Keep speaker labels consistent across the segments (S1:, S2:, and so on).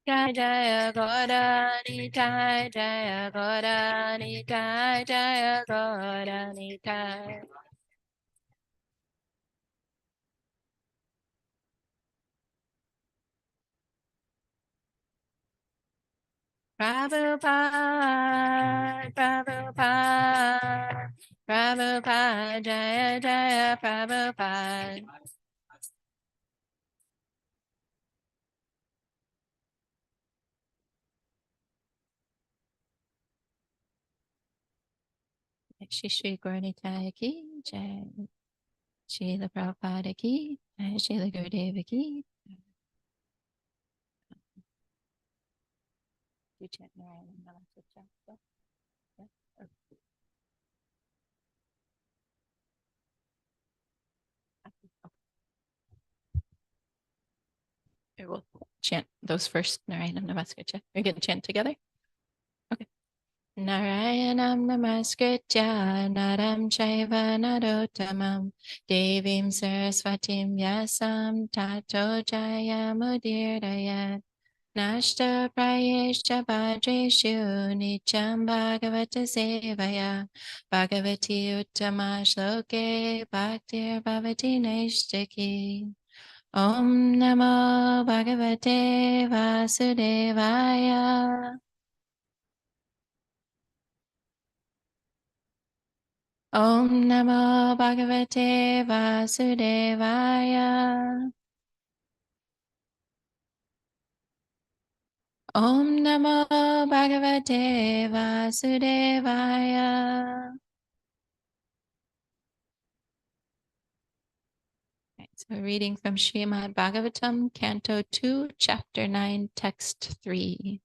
S1: Jaya Gaura Nitai Jaya Gaura Nitai Jaya Gaura Nitai. Prabhupada, Prabhupada, Prabhupada, Jaya Jaya Prabhupada. Shri Gauranitai ki Jai, Srila Prabhupada ki Jai, Srila Gurudeva ki. Do chant Narayana Namaste. We'll chant those first. Narayana Namaskritya. Are you going to chant together? Okay. Narayanam Namaskritya Naram Chaiva Narottamam Devim Saraswatim Vyasam Tato Jayamudirayat Nashta Prayesha Bhadreshu Nityam Bhagavata Sevaya Bhagavati Uttama Shloke Bhaktir Bhavati Naishtaki. Om Namo Bhagavate Vasudevaya. Om Namo Bhagavate Vasudevaya. Om Namo Bhagavate Vasudevaya. So reading from Srimad Bhagavatam, Canto 2, Chapter 9, Text 3.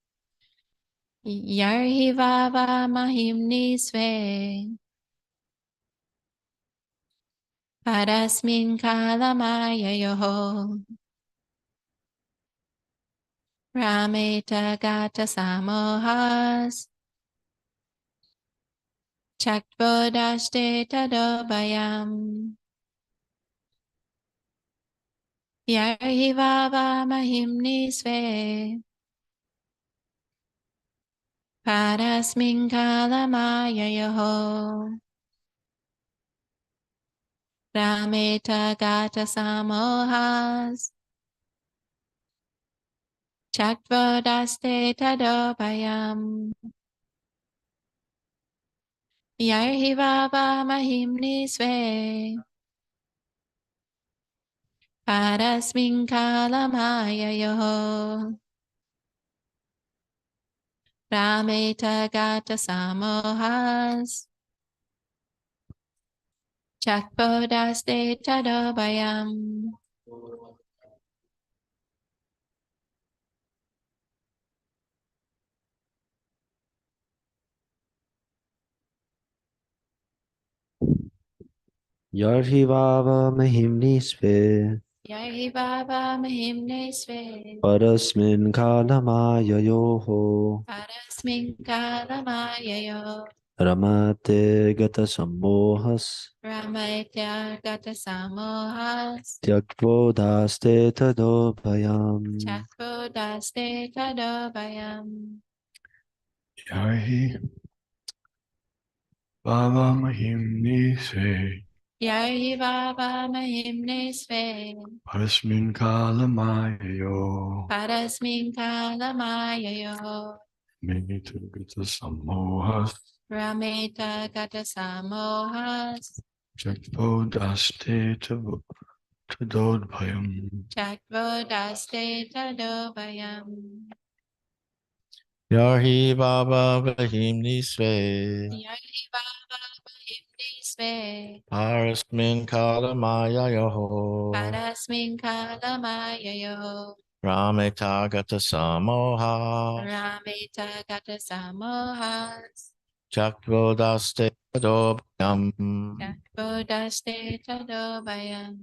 S1: Yarhi Vava Mahimni Sve Parasmin Kalamayayoho Rameta Gata Samohas Chakvodaste Tadobayam Yarhi Vava Mahimni Sve Parasmin Kalamayayoho Rameta Gata Samohas Chakvodaste Tadobayam Yarhi Vava Mahimni Sve Parasmin Kalamayayoho Rameta Gata Samohas Chakvodaste Tadobayam.
S2: Yarhi Vava Mahimni Sve
S1: Yarhi Vava Mahimni Sve
S2: Parasmin Kalamayayoho
S1: Parasmin Kalamayayo
S2: Ramate Gata Sammohas
S1: Ramatya Gata Samohas
S2: Tyakvodaste Tadobhayam
S1: Chakvodaste Tadobayam.
S3: Yarhi Vava Mahimni Sve
S1: Yarhi Vava Mahimni Sve
S3: Parasmin Kalamayo
S1: Parasmin Kalamayayo
S3: Meta Gata Samohas
S1: Rameta Gata Samohas
S3: Chakvodaste Tadodbhayam
S1: Chakvodaste Tadobayam.
S4: Yarhi Baba Vahimni Sve
S1: Yarhi Vava Mahimni Sve
S4: Parasmin Kalamaya Yoho
S1: Parasmin Kalamayayo
S4: Rameta Gata Samoha
S1: Rameta Gata Samohas
S4: Chakvodaste Adobhyam
S1: Chakvodaste Tadobayam.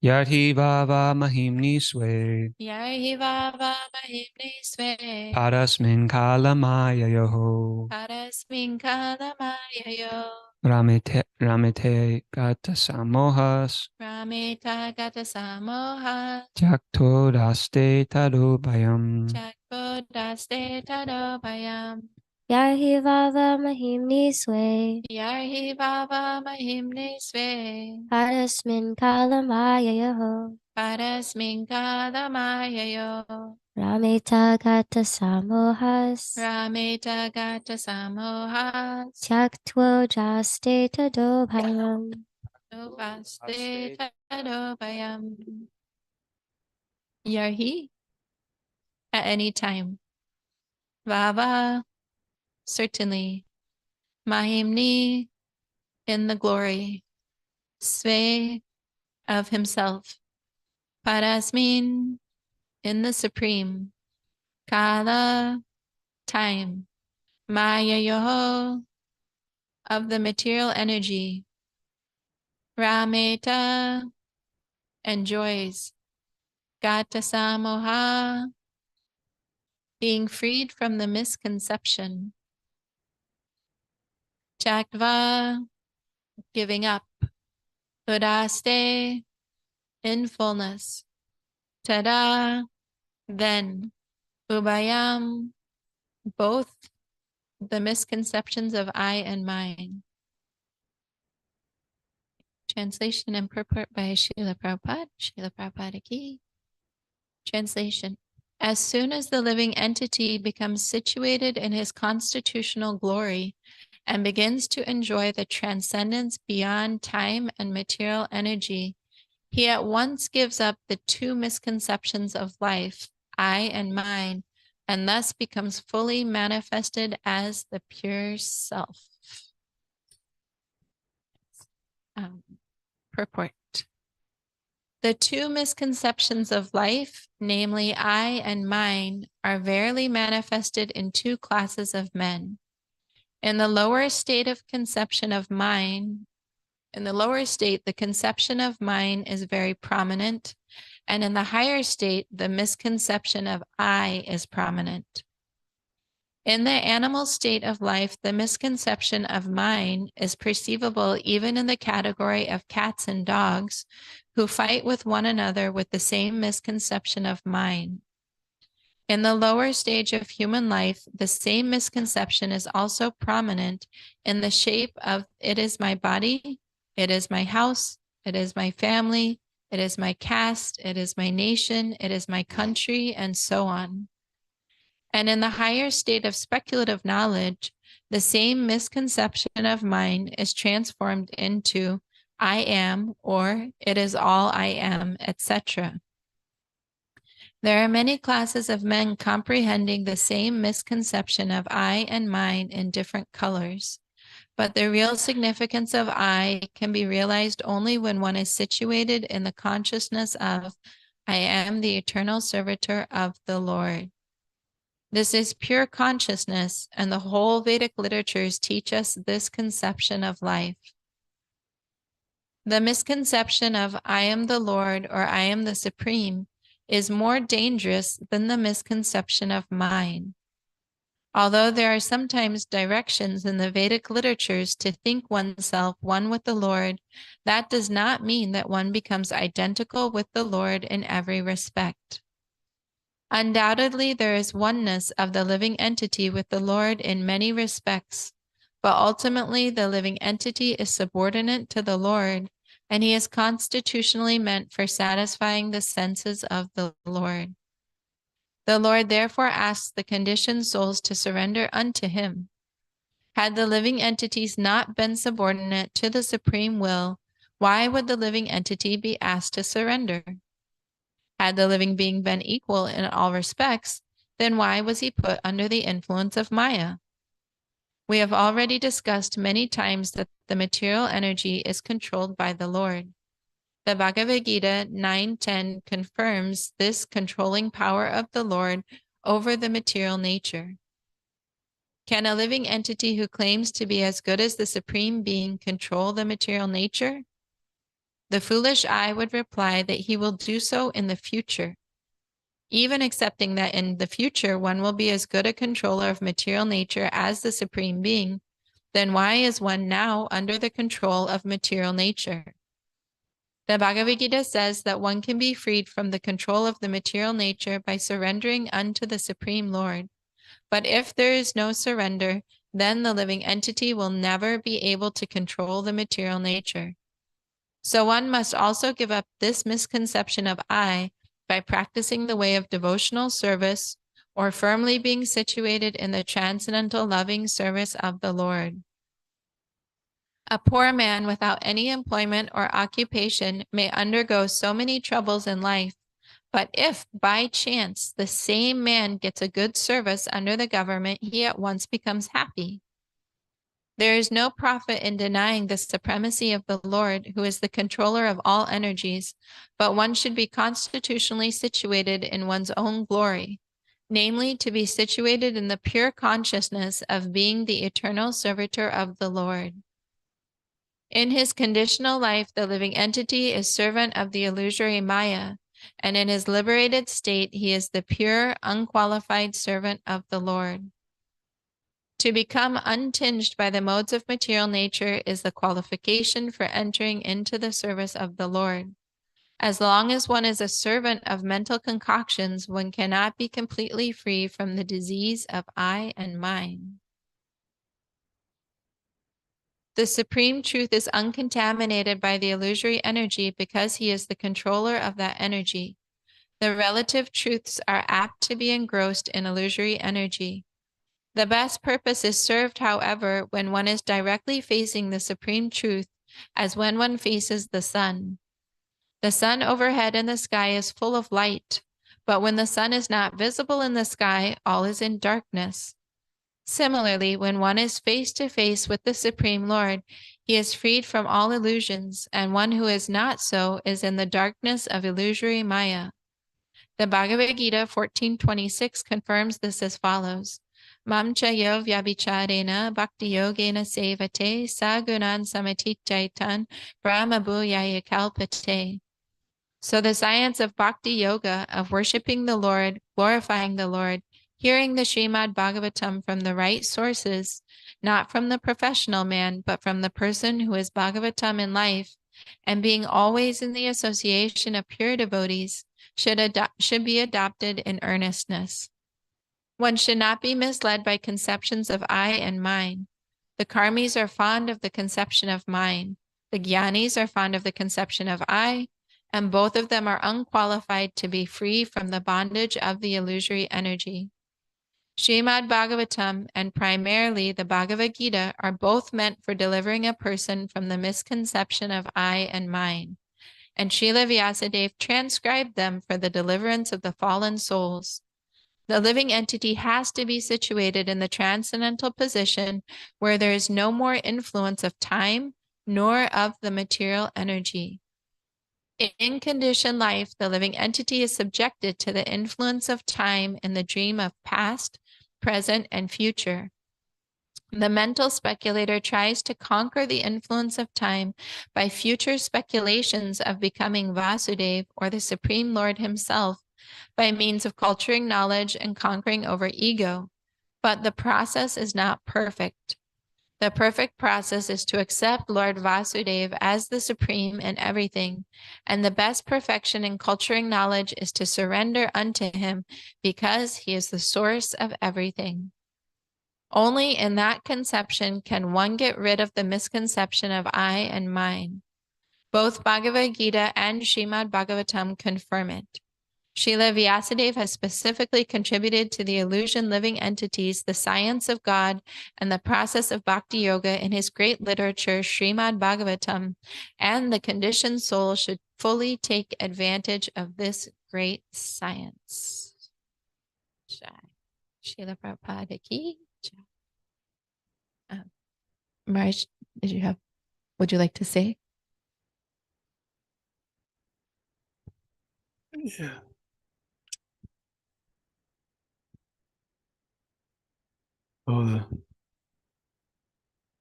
S5: Yarhi Vava Mahimni Sve
S1: Yarhi Vava Mahimni Sve
S5: Parasmin Kalamayayoho
S1: Parasmin Kalamayayo
S5: Ramete Gata Samohas
S1: Rameta Gata Samohas
S5: Jaktodaste Tadobayam.
S1: Chakvodaste daste tadobhayam.
S6: Yarhi Vava Mahimni Swe.
S1: Yarhi Vava Mahimni Sve.
S6: Parasmin Kalamaya Yaho.
S1: Parasmin Kalamayayo.
S6: Rameta Gata Samohas.
S1: Rameta Gata Samohas.
S6: Tyaktvo Jaste Tadobhayam.
S1: Vaste Tadobhayam. Yarhi, at any time. Vava, certainly. Mahimni, in the glory. Sve, of himself. Parasmin, in the supreme. Kala, time. Maya yoho, of the material energy. Rameta, enjoys. Gata samoha, being freed from the misconception. Chakva, giving up. Udaste, in fullness. Tada, then. Ubayam, both the misconceptions of I and mine. Translation and purport by Srila Prabhupada. Srila Prabhupada ki. Translation. As soon as the living entity becomes situated in his constitutional glory and begins to enjoy the transcendence beyond time and material energy, he at once gives up the two misconceptions of life, I and mine, and thus becomes fully manifested as the pure self. Purport. The two misconceptions of life, namely I and mine, are verily manifested in two classes of men. In the lower state of conception of mine, the conception of mine is very prominent, and in the higher state, the misconception of I is prominent. In the animal state of life, the misconception of mine is perceivable even in the category of cats and dogs who fight with one another with the same misconception of mine. In the lower stage of human life, the same misconception is also prominent in the shape of it is my body, it is my house, it is my family, it is my caste, it is my nation, it is my country, and so on. And in the higher state of speculative knowledge, the same misconception of mine is transformed into I am, or it is all I am, etc. There are many classes of men comprehending the same misconception of I and mine in different colors, but the real significance of I can be realized only when one is situated in the consciousness of I am the eternal servitor of the Lord. This is pure consciousness, and the whole Vedic literatures teach us this conception of life. The misconception of I am the Lord or I am the Supreme is more dangerous than the misconception of mine. Although there are sometimes directions in the Vedic literatures to think oneself one with the Lord, that does not mean that one becomes identical with the Lord in every respect. Undoubtedly, there is oneness of the living entity with the Lord in many respects, but ultimately the living entity is subordinate to the Lord, and he is constitutionally meant for satisfying the senses of the Lord. The Lord therefore asks the conditioned souls to surrender unto him. Had the living entities not been subordinate to the supreme will, why would the living entity be asked to surrender? Had the living being been equal in all respects, then why was he put under the influence of Maya? We have already discussed many times that the material energy is controlled by the Lord. The Bhagavad Gita 9:10 confirms this controlling power of the Lord over the material nature. Can a living entity who claims to be as good as the Supreme Being control the material nature? The foolish I would reply that he will do so in the future. Even accepting that in the future one will be as good a controller of material nature as the Supreme Being, then why is one now under the control of material nature? The Bhagavad Gita says that one can be freed from the control of the material nature by surrendering unto the Supreme Lord. But if there is no surrender, then the living entity will never be able to control the material nature. So one must also give up this misconception of I by practicing the way of devotional service or firmly being situated in the transcendental loving service of the Lord. A poor man without any employment or occupation may undergo so many troubles in life, but if by chance the same man gets a good service under the government, he at once becomes happy. There is no profit in denying the supremacy of the Lord, who is the controller of all energies, but one should be constitutionally situated in one's own glory, namely to be situated in the pure consciousness of being the eternal servitor of the Lord. In his conditional life, the living entity is servant of the illusory Maya, and in his liberated state, he is the pure, unqualified servant of the Lord. To become untinged by the modes of material nature is the qualification for entering into the service of the Lord. As long as one is a servant of mental concoctions, one cannot be completely free from the disease of I and mine. The supreme truth is uncontaminated by the illusory energy because he is the controller of that energy. The relative truths are apt to be engrossed in illusory energy. The best purpose is served, however, when one is directly facing the supreme truth, as when one faces the sun. The sun overhead in the sky is full of light, but when the sun is not visible in the sky, all is in darkness. Similarly, when one is face to face with the Supreme Lord, he is freed from all illusions, and one who is not so is in the darkness of illusory Maya. The Bhagavad Gita 14:26 confirms this as follows. Mam cha yo vyabhicharena bhakti yogena sevate sagunan samatitaitan brahma bhuyaya kalpate. So the science of bhakti yoga, of worshiping the Lord, glorifying the Lord, hearing the Srimad Bhagavatam from the right sources, not from the professional man, but from the person who is Bhagavatam in life, and being always in the association of pure devotees, should be adopted in earnestness. One should not be misled by conceptions of I and mine. The karmis are fond of the conception of mine. The jnanis are fond of the conception of I, and both of them are unqualified to be free from the bondage of the illusory energy. Srimad Bhagavatam and primarily the Bhagavad Gita are both meant for delivering a person from the misconception of I and mine, and Srila Vyasadeva transcribed them for the deliverance of the fallen souls. The living entity has to be situated in the transcendental position where there is no more influence of time nor of the material energy. In conditioned life, the living entity is subjected to the influence of time in the dream of past, present, and future. The mental speculator tries to conquer the influence of time by future speculations of becoming Vasudeva or the Supreme Lord himself by means of culturing knowledge and conquering over ego. But the process is not perfect. The perfect process is to accept Lord Vasudeva as the supreme in everything, and the best perfection in culturing knowledge is to surrender unto him because he is the source of everything. Only in that conception can one get rid of the misconception of I and mine. Both Bhagavad Gita and Srimad Bhagavatam confirm it. Srila Vyasadeva has specifically contributed to the illusion living entities, the science of God, and the process of bhakti yoga in his great literature, Srimad Bhagavatam, and the conditioned soul should fully take advantage of this great science. Jai. Srila Prabhupada ki jai. Maharaj, would you like to say?
S3: Yeah. Oh, the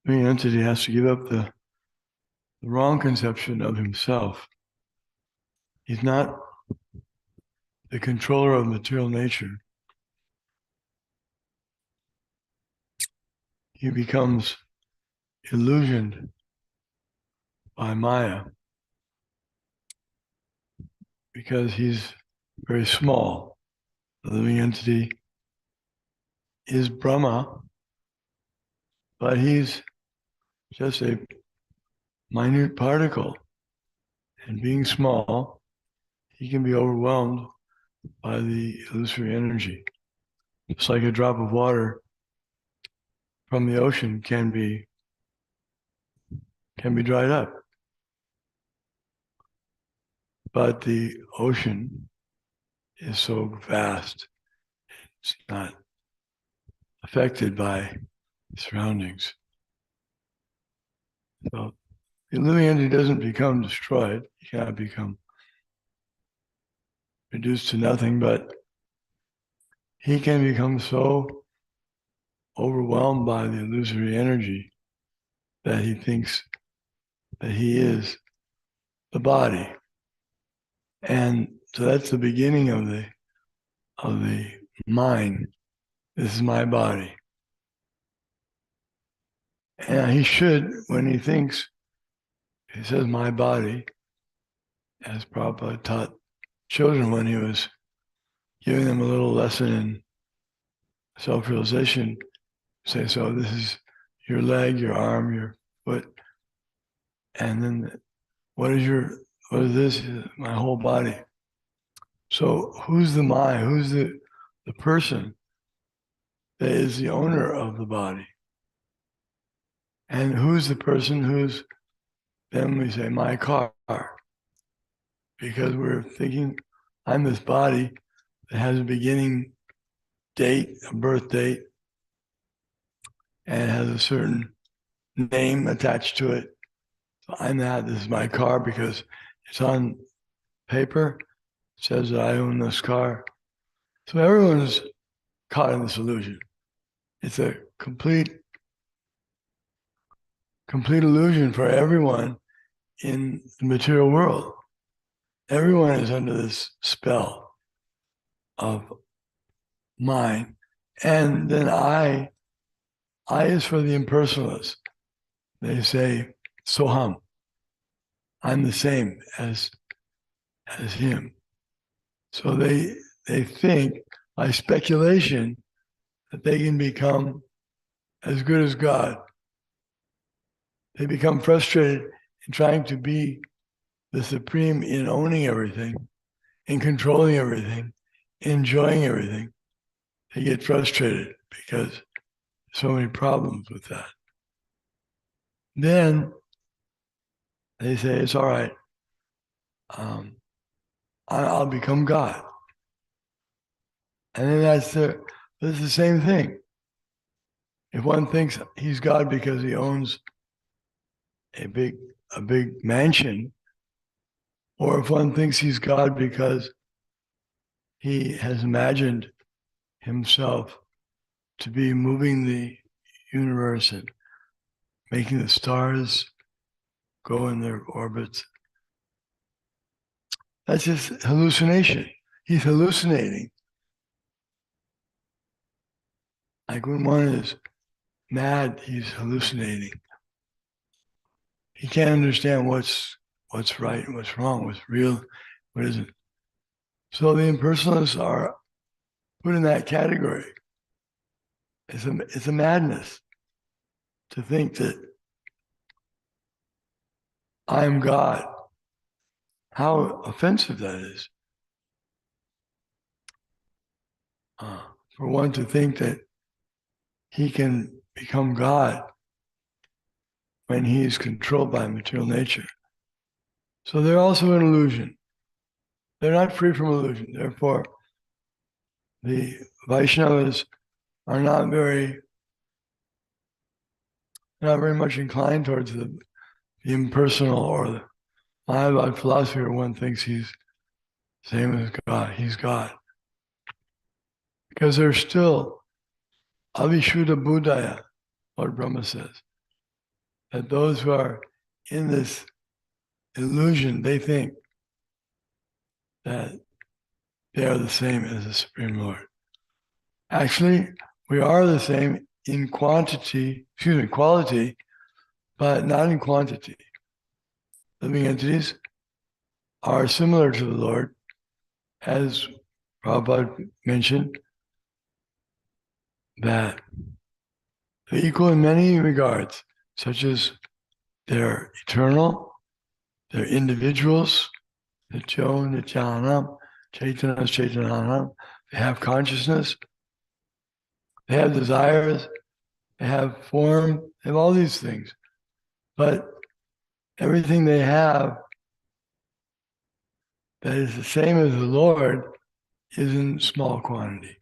S3: living entity has to give up the wrong conception of himself. He's not the controller of material nature. He becomes illusioned by Maya. because he's very small. The living entity is Brahma, but he's just a minute particle. And being small, he can be overwhelmed by the illusory energy. Just like a drop of water from the ocean can be dried up. But the ocean is so vast, it's not affected by surroundings. So the living entity doesn't become destroyed. He cannot become reduced to nothing, but he can become so overwhelmed by the illusory energy that he thinks that he is the body. And so that's the beginning of the mind. This is my body. And he should, when he thinks, he says my body, as Prabhupada taught children when he was giving them a little lesson in self-realization, say, so this is your leg, your arm, your foot, and then what is this? My whole body. So who's the mind? Who's the person that is the owner of the body? And who's the person who's, then we say, my car. Because we're thinking, I'm this body that has a beginning date, a birth date, and has a certain name attached to it. So I'm that, this is my car because it's on paper, it says that I own this car. So everyone's caught in this illusion. It's a complete illusion for everyone in the material world. Everyone is under this spell of mind. And then I is for the impersonalists. They say, Soham, I'm the same as him. So they think by speculation that they can become as good as God. They become frustrated in trying to be the supreme in owning everything, in controlling everything, enjoying everything. They get frustrated because there's so many problems with that. Then they say, it's all right. I'll become God. And then that's the same thing. If one thinks he's God because he owns a big mansion, or if one thinks he's God because he has imagined himself to be moving the universe and making the stars go in their orbits, that's just hallucination. He's hallucinating. Like when one is mad, he's hallucinating. He can't understand what's right, what's wrong, what's real, what isn't. So the impersonalists are put in that category. It's a madness to think that I'm God. How offensive that is. For one to think that he can become God when he is controlled by material nature. So they're also an illusion. They're not free from illusion. Therefore, the Vaishnavas are not very much inclined towards the impersonal or the Mayavad philosophy where one thinks he's the same as God. He's God. Because they're still Avishuddha Buddhaya, Lord Brahma says, that those who are in this illusion, they think that they are the same as the Supreme Lord. Actually, we are the same in quality, but not in quantity. Living entities are similar to the Lord as Prabhupada mentioned, that they're equal in many regards, such as they're eternal, they're individuals, Nityo, Nityanam, Chaitanya, Chaitananam. They have consciousness, they have desires, they have form, they have all these things. But everything they have that is the same as the Lord is in small quantity.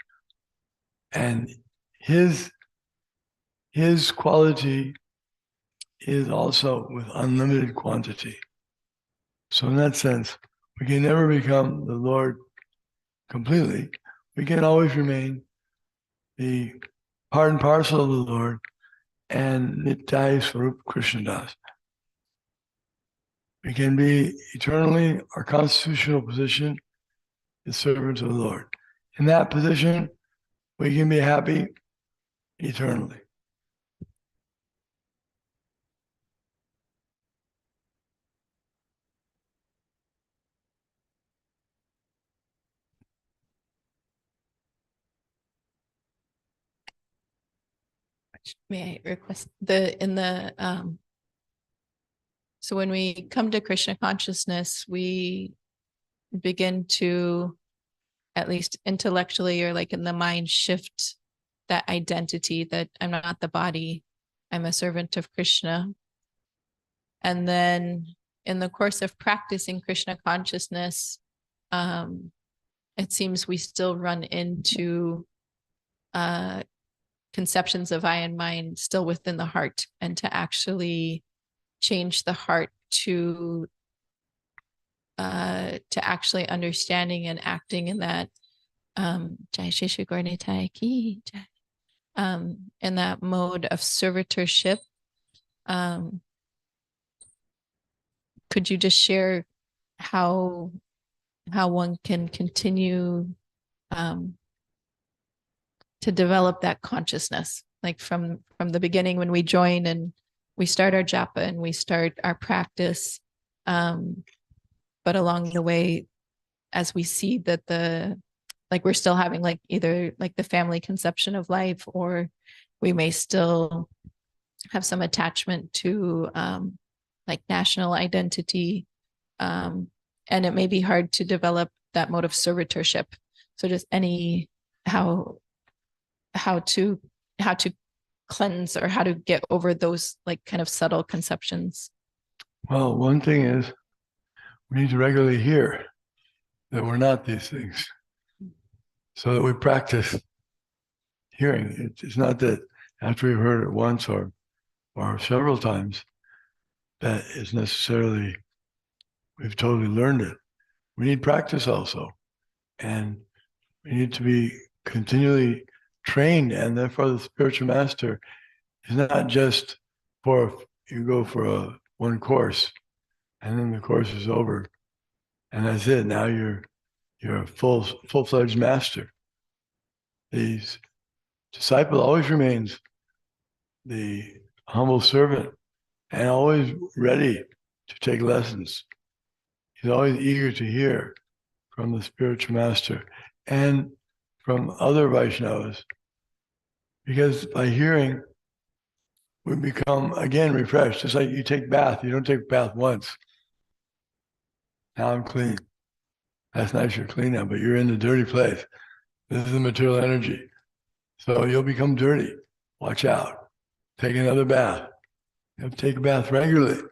S3: And his quality is also with unlimited quantity. So in that sense, we can never become the Lord completely. We can always remain the part and parcel of the Lord and Nityai Swarup Krishnadas. We can be eternally, our constitutional position is servants of the Lord. In that position, we can be happy eternally.
S1: May I request so when we come to Krishna consciousness, we begin to, at least intellectually or like in the mind, shift that identity that I'm not the body, I'm a servant of Krishna. And then in the course of practicing Krishna consciousness, it seems we still run into conceptions of I and mine still within the heart, and to actually change the heart to actually understanding and acting in that Jai Shri Shri Gaura Nitai Ki Jai, in that mode of servitorship. Could you just share how one can continue to develop that consciousness, like from the beginning when we join and we start our japa and we start our practice, but along the way, as we see that we're still having like either like the family conception of life, or we may still have some attachment to like national identity, and it may be hard to develop that mode of servitorship. So just how to cleanse or how to get over those like kind of subtle conceptions.
S3: Well, one thing is we need to regularly hear that we're not these things, so that we practice hearing. It's not that after we've heard it once or several times that it's necessarily we've totally learned it. We need practice also, and we need to be continually trained. And therefore the spiritual master is not just for you go for one course and then the course is over and that's it. Now you're a full-fledged master. The disciple always remains the humble servant and always ready to take lessons. He's always eager to hear from the spiritual master and from other Vaishnavas, because by hearing, we become again refreshed. Just like you take bath, you don't take a bath once. Now I'm clean. That's nice, you're clean now, but you're in the dirty place. This is the material energy. So you'll become dirty. Watch out. Take another bath. You have to take a bath regularly.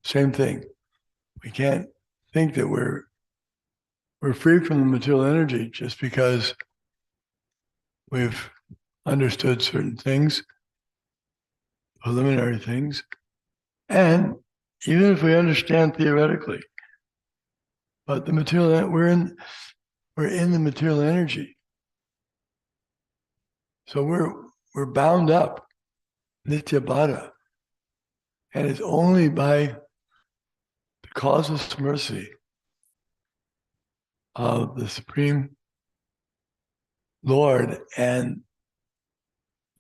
S3: Same thing. We can't think that we're free from the material energy just because we've understood certain things, preliminary things, and even if we understand theoretically, but the material we're in the material energy, so we're bound up, nitya bada, and it's only by the causeless mercy of the Supreme Lord and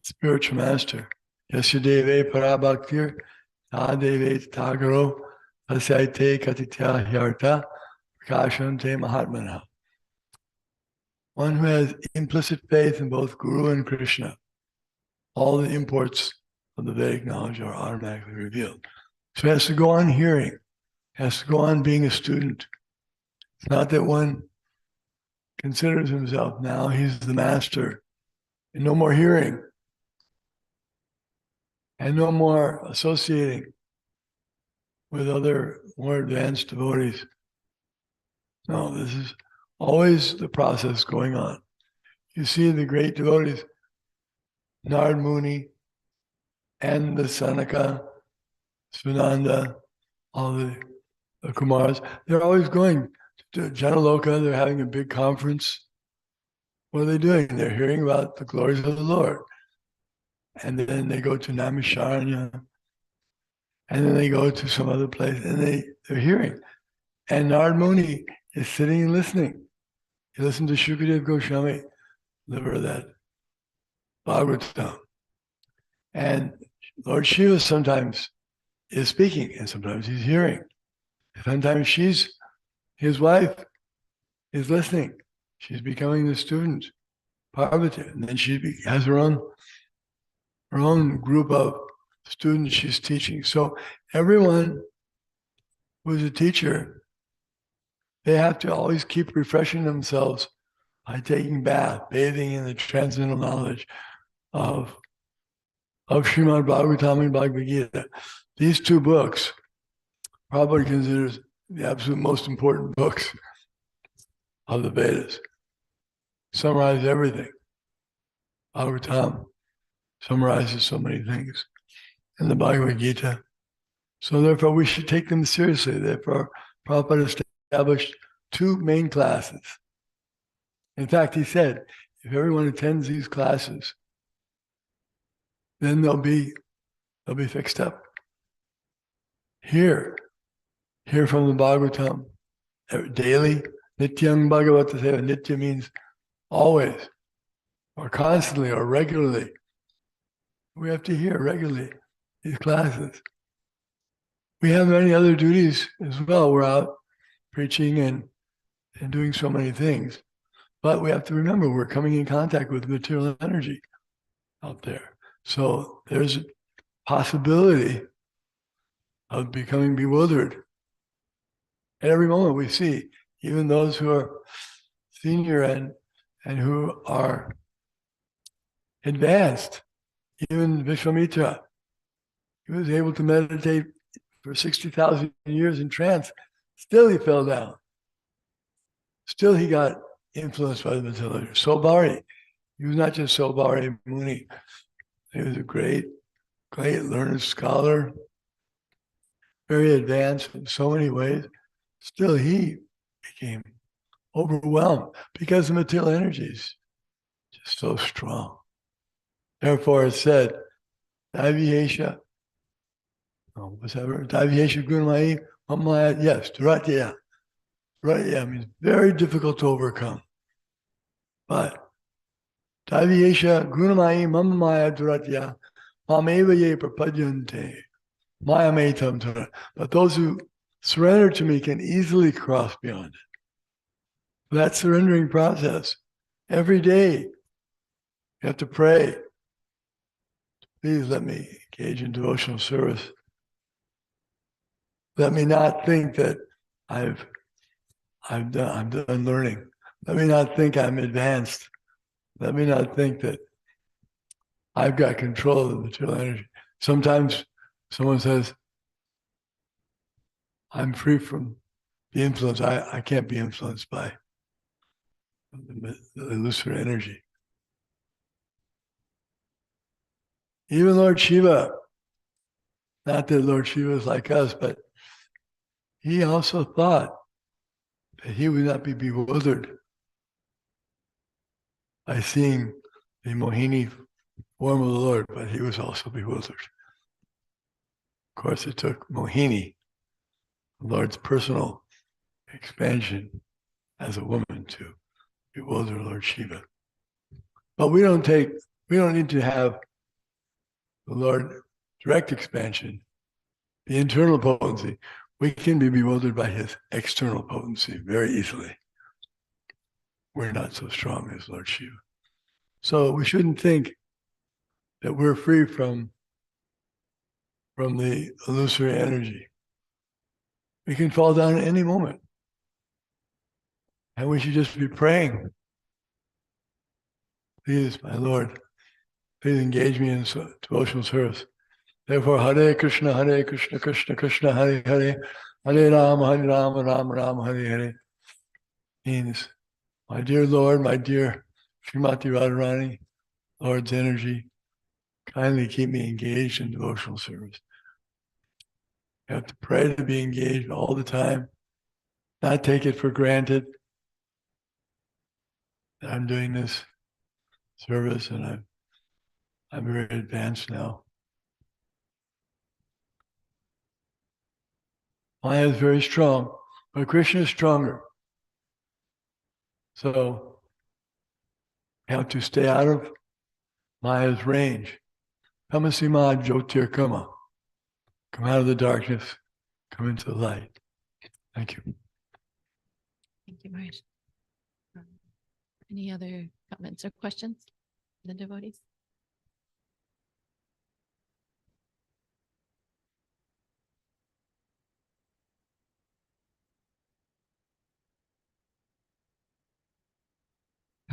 S3: spiritual master. Yasyadeve parabhaktir tadeve tagaro asyaite katitya hyarta Prakashante Mahatmana. One who has implicit faith in both Guru and Krishna. All the imports of the Vedic knowledge are automatically revealed. So he has to go on hearing, has to go on being a student. It's not that one considers himself now he's the master, and no more hearing, and no more associating with other more advanced devotees. No, this is always the process going on. You see the great devotees, Narad Muni, and the Sanaka, Svananda, all the Kumars, they're always going to Janaloka. They're having a big conference. What are they doing? They're hearing about the glories of the Lord. And then they go to Naimisharanya, and then they go to some other place, and they're hearing. And Narad Muni is sitting and listening. He listened to Shukadev Goswami deliver that Bhagavatam. And Lord Shiva sometimes is speaking, and sometimes he's hearing. Sometimes his wife is listening. She's becoming the student, Parvati, and then she has her own group of students she's teaching. So everyone who's a teacher, they have to always keep refreshing themselves by taking bath, bathing in the transcendental knowledge of Srimad Bhagavatam and Bhagavad Gita. These two books, Prabhupada considers the absolute most important books of the Vedas. Summarize everything. Bhagavatam summarizes so many things in the Bhagavad Gita. So therefore we should take them seriously. Therefore, Prabhupada established two main classes. In fact, he said, if everyone attends these classes, then they'll be fixed up. Hear from the Bhagavatam daily. Nityam Bhagavata Seva. Nitya means always, or constantly, or regularly. We have to hear regularly these classes. We have many other duties as well. We're out preaching and doing so many things. But we have to remember we're coming in contact with material energy out there. So there's a possibility of becoming bewildered. At every moment we see, even those who are senior and who are advanced, even Vishwamitra, he was able to meditate for 60,000 years in trance. Still he fell down. Still he got influenced by the material energy. Sobari, he was not just Sobari Muni. He was a great learned scholar, very advanced in so many ways. Still, he became overwhelmed because the material energy is just so strong. Therefore, it said, Daivihesha, what's that word? Daivihesha Gunamai, Mamaya, yes, Duratya. Duratya means very difficult to overcome. But Daivihesha Gunamai, Mamaya, Duratya, Mameva ye prapadyante, Mayametam Durat. But those who surrender to me can easily cross beyond it. That surrendering process, every day, you have to pray. Please let me engage in devotional service. Let me not think that I'm done learning. Let me not think I'm advanced. Let me not think that I've got control of the material energy. Sometimes someone says, I'm free from the influence. I can't be influenced by the illusory energy. Even Lord Shiva, not that Lord Shiva is like us, but he also thought that he would not be bewildered by seeing the Mohini form of the Lord, but he was also bewildered. Of course, it took Mohini, the Lord's personal expansion as a woman, to bewilder Lord Shiva. But we don't need to have the Lord direct expansion, the internal potency. We can be bewildered by his external potency very easily. We're not so strong as Lord Shiva. So we shouldn't think that we're free from the illusory energy. We can fall down at any moment. And we should just be praying. Please, my Lord, please engage me in devotional service. Therefore, Hare Krishna, Krishna Krishna, Hare Hare, Hare Rama, Rama Rama, Hare Hare. Means, my dear Lord, my dear Srimati Radharani, Lord's energy, kindly keep me engaged in devotional service. You have to pray to be engaged all the time, not take it for granted that I'm doing this service and I'm very advanced now. Maya is very strong, but Krishna is stronger. So you have to stay out of Maya's range. Tamasima Jyotir Kama. Come out of the darkness, come into the light. Thank you.
S1: Thank you, Maharaj. Any other comments or questions from the devotees?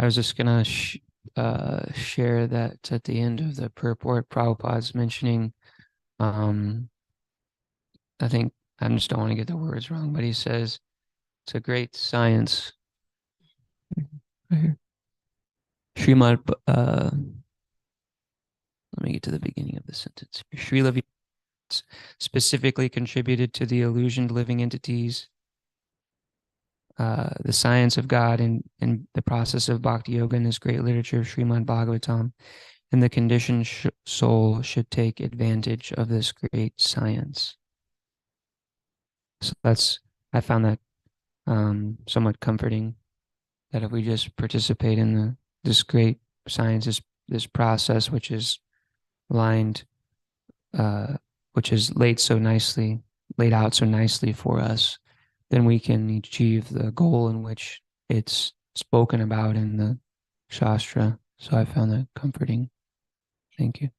S5: I was just gonna share that at the end of the purport, Prabhupada's mentioning, I think I just don't want to get the words wrong, but he says it's a great science. Right here. Srimad, let me get to the beginning of the sentence. Srila specifically contributed to the illusioned living entities, the science of God and the process of Bhakti Yoga in this great literature of Srimad Bhagavatam, and the conditioned soul should take advantage of this great science. So I found that somewhat comforting, that if we just participate in this great science, this process, which is lined, which is laid out so nicely for us, then we can achieve the goal in which it's spoken about in the Shastra. So I found that comforting. Thank you.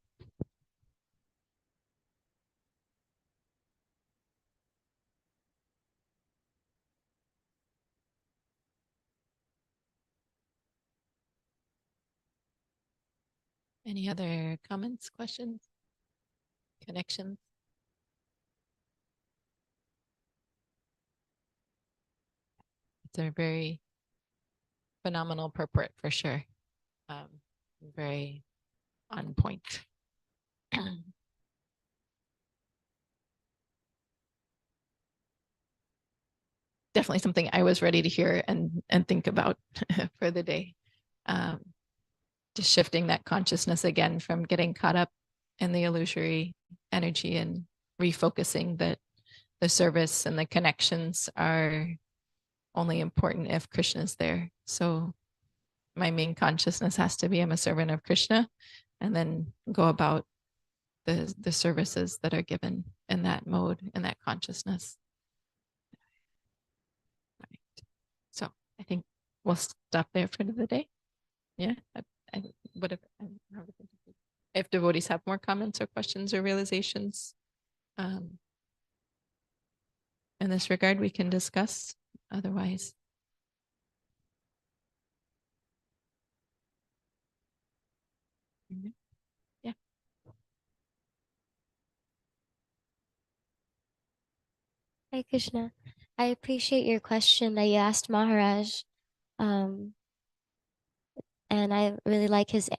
S1: Any other comments, questions, connections? It's a very phenomenal purport for sure. Very on point. Definitely something I was ready to hear and think about for the day. Just shifting that consciousness again from getting caught up in the illusory energy and refocusing that the service and the connections are only important if Krishna is there. So my main consciousness has to be I'm a servant of Krishna, and then go about the services that are given in that mode, in that consciousness. Right. So I think we'll stop there for the day. Yeah. If devotees have more comments or questions or realizations in this regard, we can discuss. Otherwise, yeah.
S6: Hare Krishna. I appreciate your question that you asked Maharaj. And I really liked his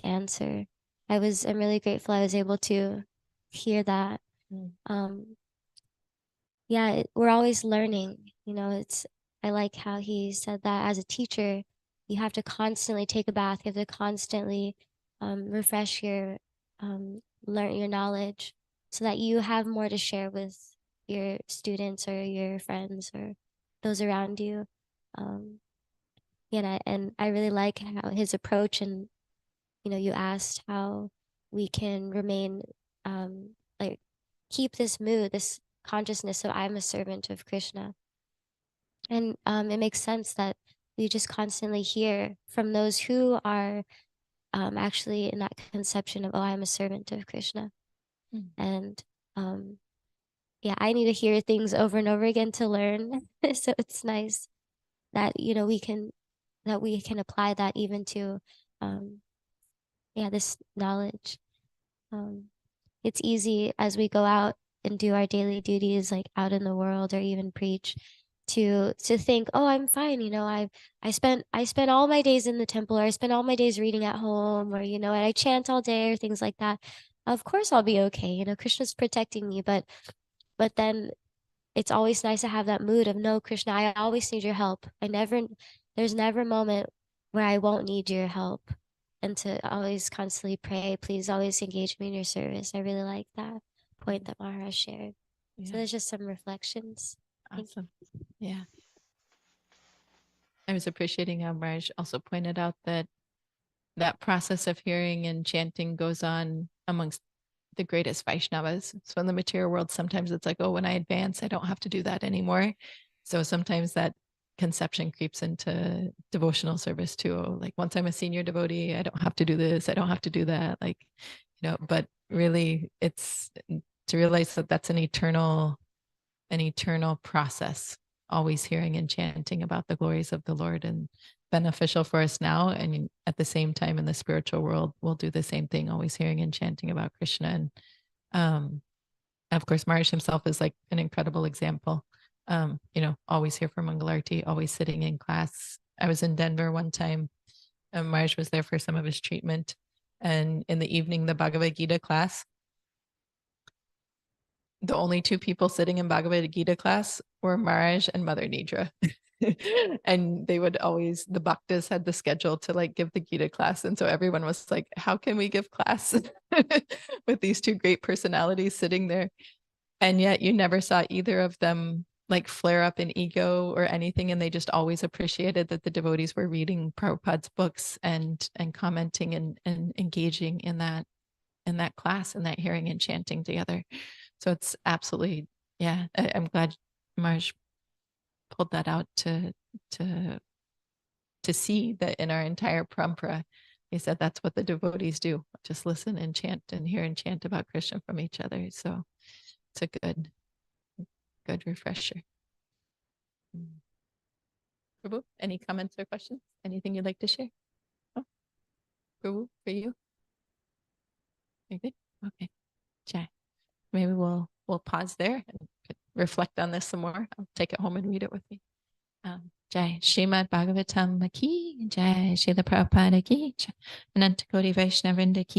S6: answer. I'm really grateful I was able to hear that. Yeah, we're always learning. I like how he said that as a teacher, you have to constantly take a bath. You have to constantly refresh your learn your knowledge so that you have more to share with your students or your friends or those around you. And I really like how his approach, and you asked how we can remain keep this mood, this consciousness of I'm a servant of Krishna. And it makes sense that we just constantly hear from those who are actually in that conception of, oh, I'm a servant of Krishna.
S1: Mm.
S6: And yeah, I need to hear things over and over again to learn. So it's nice that, you know, we can apply that even to this knowledge. It's easy as we go out and do our daily duties, like out in the world or even preach, to think, oh, I'm fine, you know, I spent all my days in the temple, or I spent all my days reading at home, or, you know, and I chant all day or things like that. Of course I'll be okay, you know, Krishna's protecting me, but then it's always nice to have that mood of, no, Krishna, I always need your help. There's never a moment where I won't need your help. And to always constantly pray, please always engage me in your service. I really like that point that Maharaj shared. So
S1: Yeah.
S6: there's just some reflections. Thank you.
S1: Awesome. Yeah. I was appreciating how Marge also pointed out that that process of hearing and chanting goes on amongst the greatest Vaishnavas. So in the material world, sometimes it's like, oh, when I advance, I don't have to do that anymore. So sometimes that conception creeps into devotional service too. Like, once I'm a senior devotee, I don't have to do this, I don't have to do that. Like, you know, but really it's to realize that that's an eternal process, always hearing and chanting about the glories of the Lord, and beneficial for us now. And at the same time, in the spiritual world, we'll do the same thing, always hearing and chanting about Krishna. And of course, Maharaj himself is like an incredible example. You know, always here for Mangalarti, always sitting in class. I was in Denver one time, and Maharaj was there for some of his treatment. And in the evening, the Bhagavad Gita class, the only two people sitting in Bhagavad Gita class were Maharaj and Mother Nidra. And they would always, the bhaktas had the schedule to like give the Gita class. And so everyone was like, how can we give class with these two great personalities sitting there? And yet you never saw either of them like flare up in ego or anything. And they just always appreciated that the devotees were reading Prabhupada's books and commenting and engaging in that class and that hearing and chanting together. So it's absolutely, yeah, I'm glad Marj pulled that out to see that in our entire parampara, he said that's what the devotees do, just listen and chant and hear and chant about Krishna from each other. So it's a good refresher. Prabhu, any comments or questions? Anything you'd like to share? Oh, Prabhu, for you? You're good? Okay. Jai. Maybe we'll pause there and reflect on this some more. I'll take it home and read it with me. Jai Srimad Bhagavatam ki Jai Srila Prabhupada ki Jai Ananta Koti Vaishnavrinda ki